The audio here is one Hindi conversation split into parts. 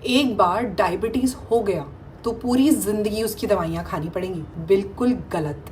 एक बार डायबिटीज हो गया तो पूरी जिंदगी उसकी दवाइयाँ खानी पड़ेंगी। बिल्कुल गलत।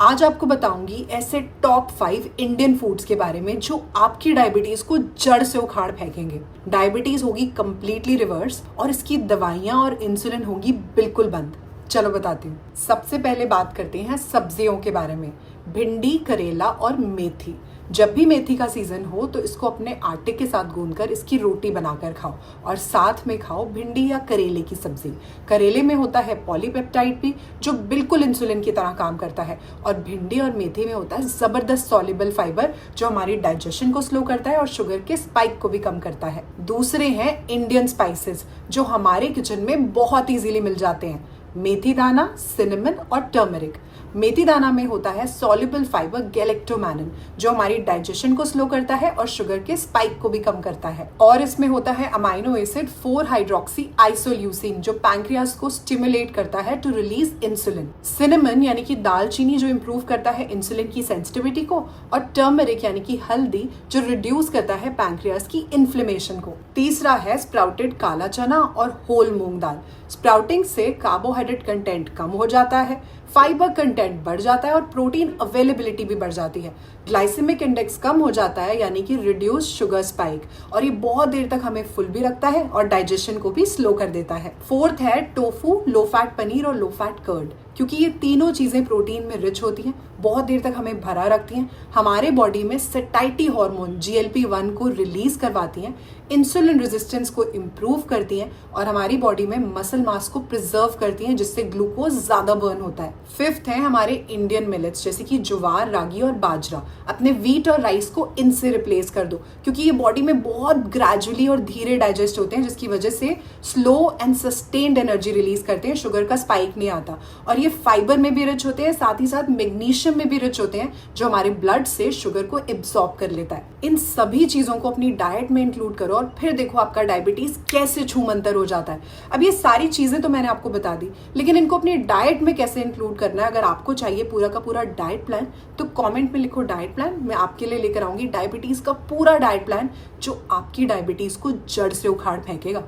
आज आपको बताऊंगी ऐसे टॉप 5 इंडियन फूड्स के बारे में जो आपकी डायबिटीज को जड़ से उखाड़ फेंकेंगे। डायबिटीज होगी कंप्लीटली रिवर्स और इसकी दवाइयाँ और इंसुलिन होगी बिल्कुल बंद। चलो बताती हूँ। सबसे पहले बात करते हैं सब्जियों के बारे में। भिंडी, करेला और मेथी। जब भी मेथी का सीजन हो तो इसको अपने आटे के साथ गूंदकर इसकी रोटी बनाकर खाओ और साथ में खाओ भिंडी या करेले की सब्जी। करेले में होता है पॉलीपेप्टाइड भी जो बिल्कुल इंसुलिन की तरह काम करता है, और भिंडी और मेथी में होता है जबरदस्त सॉल्युबल फाइबर जो हमारी डाइजेशन को स्लो करता है और शुगर के स्पाइक को भी कम करता है। दूसरे हैं इंडियन स्पाइसेस जो हमारे किचन में बहुत इजीली मिल जाते हैं। मेथी दाना, सिनेमन और टर्मरिक। मेथी दाना में होता है सॉल्युबल फाइबर गैलेक्टोमैनिन जो हमारी डाइजेशन को स्लो करता है और शुगर के स्पाइक को भी कम करता है। और इसमें होता है अमाइनो एसिड 4 हाइड्रोक्सी आइसोल्यूसिन जो पैंक्रियास को स्टिमुलेट करता है टू रिलीज इंसुलिन। सिनेमन यानी कि दालचीनी जो इंप्रूव करता है इंसुलिन की सेंसिटिविटी को, और टर्मरिक यानी कि हल्दी जो रिड्यूस करता है पैंक्रियास की इन्फ्लेमेशन को। तीसरा है स्प्राउटेड काला चना और होल मूंग दाल। स्प्राउटिंग से कार्बोहाइड्रेट कंटेंट कम हो जाता है, फाइबर कंटेंट बढ़ जाता है और प्रोटीन अवेलेबिलिटी भी बढ़ जाती है। ग्लाइसेमिक इंडेक्स कम हो जाता है यानी कि रिड्यूस शुगर स्पाइक, और ये बहुत देर तक हमें फुल भी रखता है और डाइजेशन को भी स्लो कर देता है। फोर्थ है टोफू, लो फैट पनीर और लो फैट कर्ड, क्योंकि ये तीनों चीजें प्रोटीन में रिच होती हैं, बहुत देर तक हमें भरा रखती हैं, हमारे बॉडी में सेटाइटी हार्मोन GLP-1 को रिलीज करवाती हैं, इंसुलिन रेजिस्टेंस को इम्प्रूव करती हैं और हमारी बॉडी में मसल मास को प्रिजर्व करती हैं जिससे ग्लूकोज ज्यादा बर्न होता है। फिफ्थ है हमारे इंडियन मिलेट्स जैसे कि ज्वार, रागी और बाजरा। अपने व्हीट और राइस को इनसे रिप्लेस कर दो क्योंकि ये बॉडी में बहुत ग्रेजुअली और धीरे डाइजेस्ट होते हैं जिसकी वजह से slow and sustained energy release करते हैं, शुगर का स्पाइक नहीं आता। और ये फाइबर में भी रिच होते हैं, साथ ही साथ मैग्नीशियम में भी रिच होते हैं जो हमारे ब्लड से शुगर को एब्सॉर्ब कर लेता है। इन सभी चीजों को अपनी डाइट में इंक्लूड करो और फिर देखो आपका डायबिटीज कैसे छूमंतर हो जाता है। अब ये सारी चीजें तो मैंने आपको बता दी, लेकिन इनको अपनी डाइट में कैसे इंक्लूड करना है, अगर आपको चाहिए पूरा का पूरा डाइट प्लान तो कमेंट में लिखो डाइट प्लान। मैं आपके लिए लेकर आऊंगी डायबिटीज का पूरा डाइट प्लान जो आपकी डायबिटीज को जड़ से उखाड़ फेंकेगा।